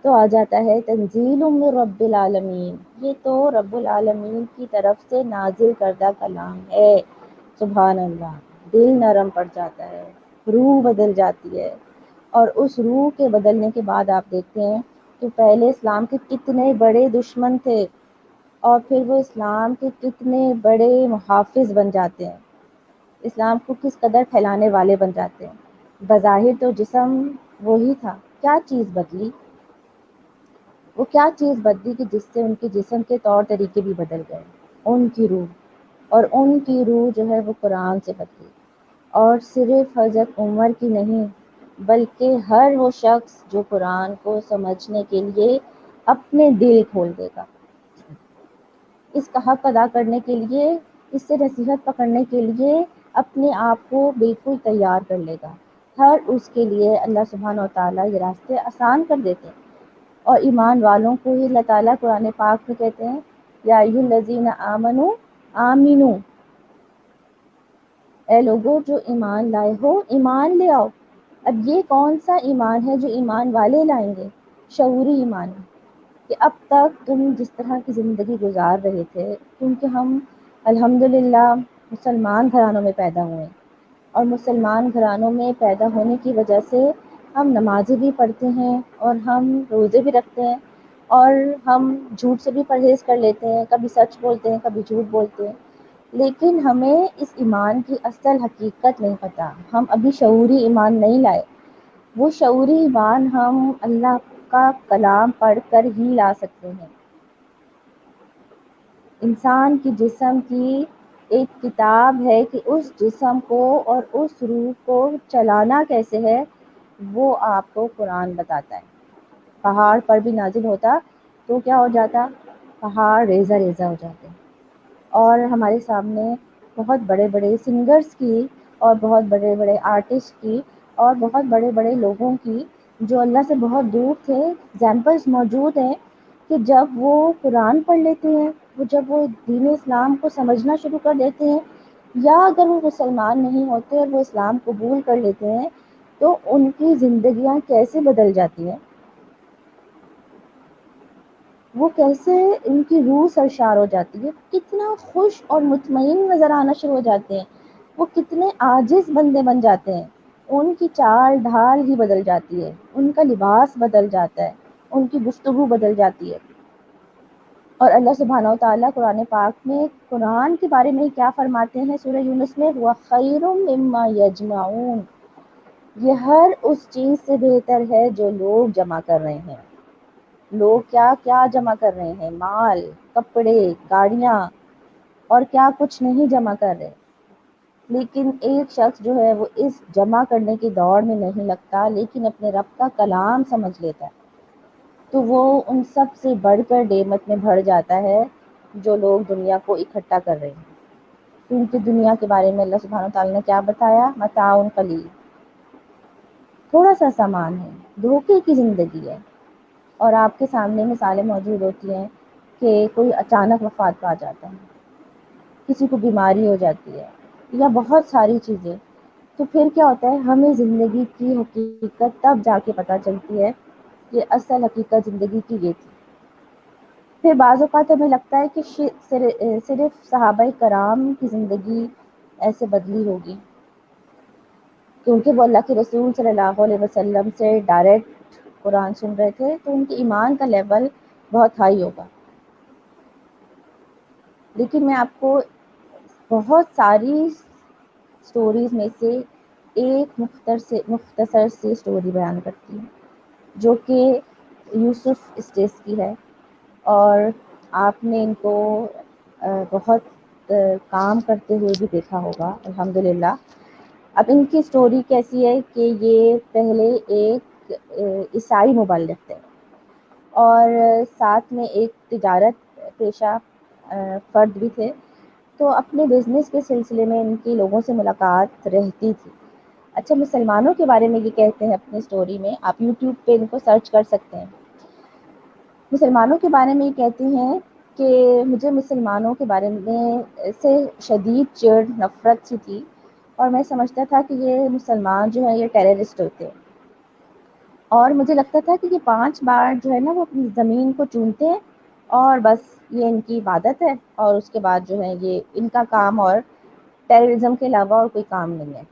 تو آ جاتا ہے تنزیل من رب العالمین، یہ تو رب العالمین کی طرف سے نازل کردہ کلام ہے. سبحان اللہ، دل نرم پڑ جاتا ہے، روح بدل جاتی ہے. اور اس روح کے بدلنے کے بعد آپ دیکھتے ہیں کہ پہلے اسلام کے کتنے بڑے دشمن تھے اور پھر وہ اسلام کے کتنے بڑے محافظ بن جاتے ہیں، اسلام کو کس قدر پھیلانے والے بن جاتے ہیں. بظاہر تو جسم وہی تھا، کیا چیز بدلی؟ وہ کیا چیز بدلی کہ جس سے ان کے جسم کے طور طریقے بھی بدل گئے، ان کی روح. اور ان کی روح جو ہے وہ قرآن سے بدلی. اور صرف حضرت عمر کی نہیں بلکہ ہر وہ شخص جو قرآن کو سمجھنے کے لیے اپنے دل کھول دے گا، اس کا حق ادا کرنے کے لیے، اس سے نصیحت پکڑنے کے لیے اپنے آپ کو بالکل تیار کر لے گا. ہر اس کے لیے اللہ سبحانہ و تعالیٰ یہ راستے آسان کر دیتے ہیں. اور ایمان والوں کو ہی اللہ تعالیٰ قرآن پاک میں کہتے ہیں یا ایھا الذین آمنوا آمنو، اے لوگوں جو ایمان لائے ہو ایمان لے آؤ. اب یہ کون سا ایمان ہے جو ایمان والے لائیں گے؟ شعوری ایمان ہے کہ اب تک تم جس طرح کی زندگی گزار رہے تھے، کیونکہ ہم الحمدللہ مسلمان گھرانوں میں پیدا ہوئے، اور مسلمان گھرانوں میں پیدا ہونے کی وجہ سے ہم نمازیں بھی پڑھتے ہیں اور ہم روزے بھی رکھتے ہیں، اور ہم جھوٹ سے بھی پرہیز کر لیتے ہیں، کبھی سچ بولتے ہیں کبھی جھوٹ بولتے ہیں. لیکن ہمیں اس ایمان کی اصل حقیقت نہیں پتہ، ہم ابھی شعوری ایمان نہیں لائے. وہ شعوری ایمان ہم اللہ کا کلام پڑھ کر ہی لا سکتے ہیں. انسان کی جسم کی ایک کتاب ہے کہ اس جسم کو اور اس روح کو چلانا کیسے ہے، وہ آپ کو قرآن بتاتا ہے. پہاڑ پر بھی نازل ہوتا تو کیا ہو جاتا؟ پہاڑ ریزہ ریزہ ہو جاتے. اور ہمارے سامنے بہت بڑے بڑے سنگرز کی اور بہت بڑے بڑے آرٹسٹ کی اور بہت بڑے بڑے لوگوں کی جو اللہ سے بہت دور تھے ایگزامپلس موجود ہیں کہ جب وہ قرآن پڑھ لیتے ہیں، جب وہ دین اسلام کو سمجھنا شروع کر دیتے ہیں، یا اگر وہ مسلمان نہیں ہوتے اور وہ اسلام قبول کر لیتے ہیں تو ان کی زندگیاں کیسے بدل جاتی ہیں، وہ کیسے ان کی روح سرشار ہو جاتی ہے، کتنا خوش اور مطمئن نظر آنا شروع ہو جاتے ہیں، وہ کتنے عاجز بندے بن جاتے ہیں، ان کی چال ڈھال ہی بدل جاتی ہے، ان کا لباس بدل جاتا ہے، ان کی گفتگو بدل جاتی ہے۔ اور اللہ سبحانہ و تعالیٰ قرآن پاک میں قرآن کے بارے میں کیا فرماتے ہیں سورہ یونس میں، وَخَيْرٌ مِّمَّا يَجْمَعُونَ، یہ ہر اس چیز سے بہتر ہے جو لوگ جمع کر رہے ہیں۔ لوگ کیا کیا جمع کر رہے ہیں، مال، کپڑے، گاڑیاں، اور کیا کچھ نہیں جمع کر رہے، لیکن ایک شخص جو ہے وہ اس جمع کرنے کی دوڑ میں نہیں لگتا لیکن اپنے رب کا کلام سمجھ لیتا ہے، تو وہ ان سب سے بڑھ کر نعمت میں بڑھ جاتا ہے جو لوگ دنیا کو اکٹھا کر رہے ہیں۔ کیونکہ دنیا کے بارے میں اللہ سبحانہ تعالیٰ نے کیا بتایا، متاع قلیل، تھوڑا سا سامان ہے، دھوکے کی زندگی ہے۔ اور آپ کے سامنے مثالیں موجود ہوتی ہیں کہ کوئی اچانک وفات پا جاتا ہے، کسی کو بیماری ہو جاتی ہے، یا بہت ساری چیزیں، تو پھر کیا ہوتا ہے، ہمیں زندگی کی حقیقت تب جا کے پتہ چلتی ہے کہ اصل حقیقت زندگی کی یہ تھی۔ پھر بعض اوقات ہمیں لگتا ہے کہ صرف صحابہ کرام کی زندگی ایسے بدلی ہوگی کیونکہ وہ اللہ کے رسول صلی اللہ علیہ وسلم سے ڈائریکٹ قرآن سن رہے تھے، تو ان کے ایمان کا لیول بہت ہائی ہوگا۔ لیکن میں آپ کو بہت ساری سٹوریز میں سے ایک مختصر سی سٹوری بیان کرتی ہوں جو کہ یوسف اسٹیس کی ہے، اور آپ نے ان کو بہت کام کرتے ہوئے بھی دیکھا ہوگا الحمدللہ۔ اب ان کی سٹوری کیسی ہے کہ یہ پہلے ایک عیسائی مبلغ تھے اور ساتھ میں ایک تجارت پیشہ فرد بھی تھے، تو اپنے بزنس کے سلسلے میں ان کی لوگوں سے ملاقات رہتی تھی۔ اچھا، مسلمانوں کے بارے میں یہ کہتے ہیں اپنی سٹوری میں، آپ یوٹیوب پہ ان کو سرچ کر سکتے ہیں۔ مسلمانوں کے بارے میں یہ کہتی ہیں کہ مجھے مسلمانوں کے بارے میں سے شدید چڑ، نفرت سی تھی، اور میں سمجھتا تھا کہ یہ مسلمان جو ہے یہ ٹیررسٹ ہوتے ہیں، اور مجھے لگتا تھا کہ یہ 5 بار جو ہے نا وہ اپنی زمین کو چومتے ہیں اور بس یہ ان کی عبادت ہے، اور اس کے بعد جو ہے یہ ان کا کام اور ٹیررزم کے علاوہ اور کوئی کام نہیں ہے۔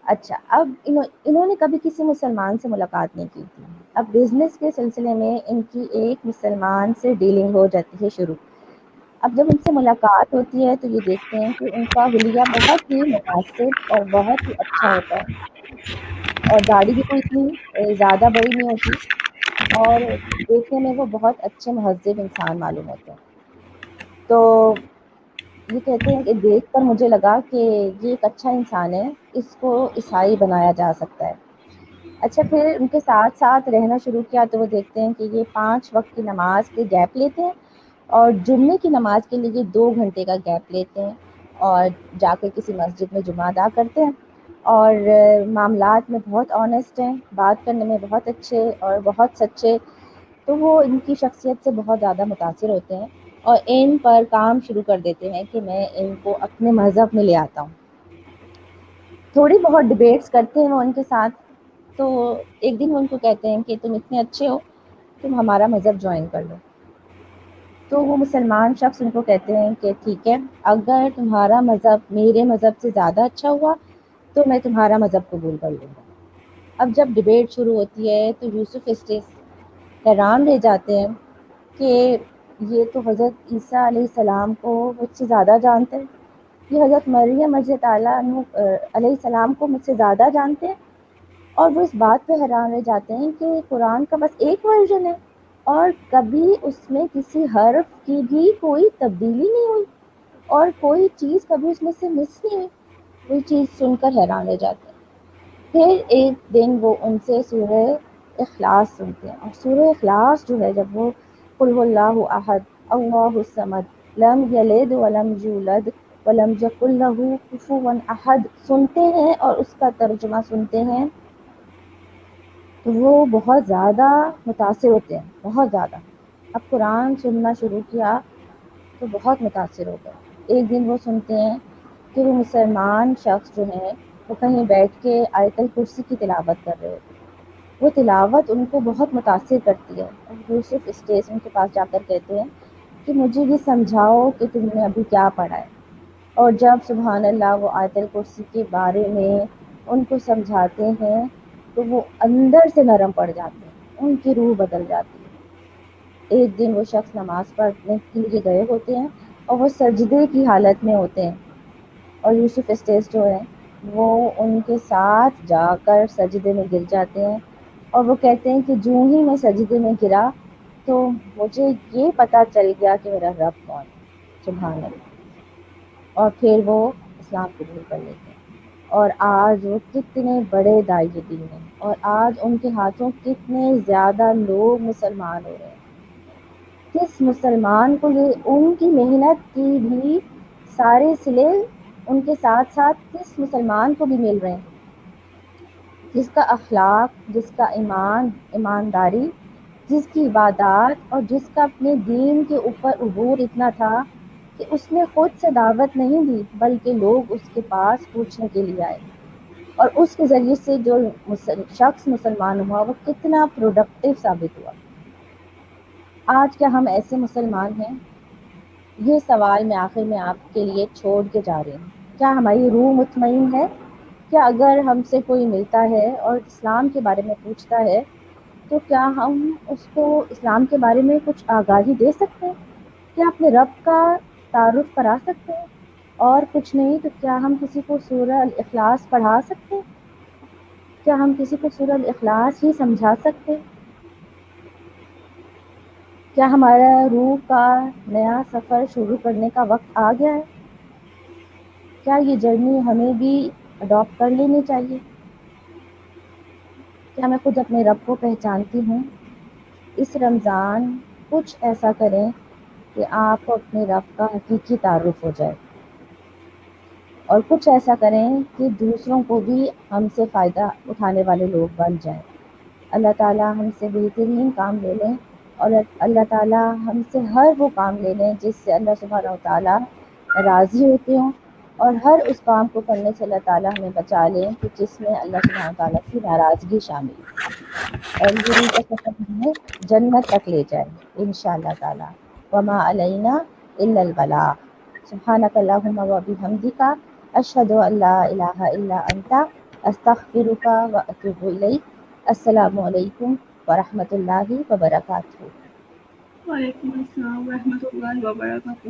اچھا، اب انہوں نے کبھی کسی مسلمان سے ملاقات نہیں کی تھی۔ اب بزنس کے سلسلے میں ان کی ایک مسلمان سے ڈیلنگ ہو جاتی ہے شروع۔ اب جب ان سے ملاقات ہوتی ہے تو یہ دیکھتے ہیں کہ ان کا حلیہ بہت ہی مناسب اور بہت ہی اچھا ہوتا ہے، اور داڑھی بھی کوئی اتنی زیادہ بڑی نہیں ہوتی، اور دیکھنے میں وہ بہت اچھے مہذب انسان معلوم ہوتے ہیں۔ تو یہ کہتے ہیں کہ دیکھ کر مجھے لگا کہ یہ ایک اچھا انسان ہے، اس کو عیسائی بنایا جا سکتا ہے۔ اچھا، پھر ان کے ساتھ ساتھ رہنا شروع کیا تو وہ دیکھتے ہیں کہ یہ 5 وقت کی نماز کے گیپ لیتے ہیں، اور جمعے کی نماز کے لیے 2 گھنٹے کا گیپ لیتے ہیں، اور جا کے کسی مسجد میں جمعہ ادا کرتے ہیں، اور معاملات میں بہت آنیسٹ ہیں، بات کرنے میں بہت اچھے اور بہت سچے۔ تو وہ ان کی شخصیت سے بہت زیادہ متاثر ہوتے ہیں اور ان پر کام شروع کر دیتے ہیں کہ میں ان کو اپنے مذہب میں لے آتا ہوں۔ تھوڑی بہت ڈیبیٹس کرتے ہیں وہ ان کے ساتھ، تو ایک دن وہ ان کو کہتے ہیں کہ تم اتنے اچھے ہو، تم ہمارا مذہب جوائن کر لو۔ تو وہ مسلمان شخص ان کو کہتے ہیں کہ ٹھیک ہے، اگر تمہارا مذہب میرے مذہب سے زیادہ اچھا ہوا تو میں تمہارا مذہب قبول کر لوں گا۔ اب جب ڈیبیٹ شروع ہوتی ہے تو یوسف اسٹیس حیران رہ جاتے ہیں کہ یہ تو حضرت عیسیٰ علیہ السلام کو مجھ سے زیادہ جانتے ہیں، یہ حضرت مریم علیہ السلام کو مجھ سے زیادہ جانتے ہیں، اور وہ اس بات پہ حیران رہ جاتے ہیں کہ قرآن کا بس ایک ورژن ہے اور کبھی اس میں کسی حرف کی بھی کوئی تبدیلی نہیں ہوئی، اور کوئی چیز کبھی اس میں سے مس نہیں ہوئی۔ وہی چیز سن کر حیران رہ جاتے ہیں۔ پھر ایک دن وہ ان سے سورہ اخلاص سنتے ہیں، اور سورہ اخلاص جو ہے جب وہ قل هو اللہ احد اللہ الصمد لم یلد ولم یولد ولم یکن لہ کفوا احد سنتے ہیں اور اس کا ترجمہ سنتے ہیں تو وہ بہت زیادہ متاثر ہوتے ہیں، بہت زیادہ۔ اب قرآن سننا شروع کیا تو بہت متاثر ہو گئے۔ ایک دن وہ سنتے ہیں کہ وہ مسلمان شخص جو ہیں وہ کہیں بیٹھ کے آیت الکرسی کی تلاوت کر رہے ہوتے ہیں. وہ تلاوت ان کو بہت متاثر کرتی ہے. اور یوسف اسٹیج ان کے پاس جا کر کہتے ہیں کہ مجھے یہ سمجھاؤ کہ تم نے ابھی کیا پڑھا ہے. اور جب سبحان اللہ وہ آیت الکرسی کے بارے میں ان کو سمجھاتے ہیں تو وہ اندر سے نرم پڑ جاتے ہیں, ان کی روح بدل جاتی ہے. ایک دن وہ شخص نماز پڑھنے کے لیے گئے ہوتے ہیں اور وہ سجدے کی حالت میں ہوتے ہیں, اور یوسف اسٹیج جو ہے وہ ان کے ساتھ جا کر سجدے میں گر جاتے ہیں. اور وہ کہتے ہیں کہ جو ہی میں سجدے میں گرا تو مجھے یہ پتہ چل گیا کہ میرا رب کون ہے. سبحان اللہ. اور پھر وہ اسلام قبول کر لیتے ہیں, اور آج وہ کتنے بڑے داعی دین ہیں, اور آج ان کے ہاتھوں کتنے زیادہ لوگ مسلمان ہو رہے ہیں. کس مسلمان کو یہ ان کی محنت کی بھی سارے صلے ان کے ساتھ ساتھ کس مسلمان کو بھی مل رہے ہیں, جس کا اخلاق, جس کا ایمان, ایمانداری, جس کی عبادات اور جس کا اپنے دین کے اوپر عبور اتنا تھا کہ اس نے خود سے دعوت نہیں دی بلکہ لوگ اس کے پاس پوچھنے کے لیے آئے, اور اس کے ذریعے سے جو شخص مسلمان ہوا وہ کتنا پروڈکٹیو ثابت ہوا. آج کیا ہم ایسے مسلمان ہیں؟ یہ سوال میں آخر میں آپ کے لیے چھوڑ کے جا رہی ہوں. کیا ہماری روح مطمئن ہے؟ کیا اگر ہم سے کوئی ملتا ہے اور اسلام کے بارے میں پوچھتا ہے تو کیا ہم اس کو اسلام کے بارے میں کچھ آگاہی دے سکتے ہیں؟ کیا اپنے رب کا تعارف کرا سکتے ہیں؟ اور کچھ نہیں تو کیا ہم کسی کو سورہ الاخلاص پڑھا سکتے ہیں؟ کیا ہم کسی کو سورہ الاخلاص ہی سمجھا سکتے ہیں؟ کیا ہمارا روح کا نیا سفر شروع کرنے کا وقت آ گیا ہے؟ کیا یہ جرنی ہمیں بھی اڈاپٹ کر لینی چاہیے؟ کیا میں خود اپنے رب کو پہچانتی ہوں؟ اس رمضان کچھ ایسا کریں کہ آپ کو اپنے رب کا حقیقی تعارف ہو جائے, اور کچھ ایسا کریں کہ دوسروں کو بھی ہم سے فائدہ اٹھانے والے لوگ بن جائیں. اللہ تعالیٰ ہم سے بہترین کام لے لیں, اور اللہ تعالیٰ ہم سے ہر وہ کام لے لیں جس سے اللہ سبحانہ و تعالیٰ راضی ہوتے ہوں, اور ہر اس کام کو کرنے سے اللہ تعالیٰ ہمیں بچا لیں کہ جس میں اللہ سبحانہ و تعالیٰ کی ناراضگی شامل ہے, اور یہ روح کا سفر ہمیں جنت تک لے جائے انشاءاللہ تعالیٰ. وما علینا الا البلاغ. سبحانک اللہم و بحمدک اشہد ان لا الہ الا انت استغفرک و اتوب الیک. السلام علیکم ورحمۃ اللہ وبرکاتہ. وعلیکم السلام ورحمۃ اللہ وبرکاتہ.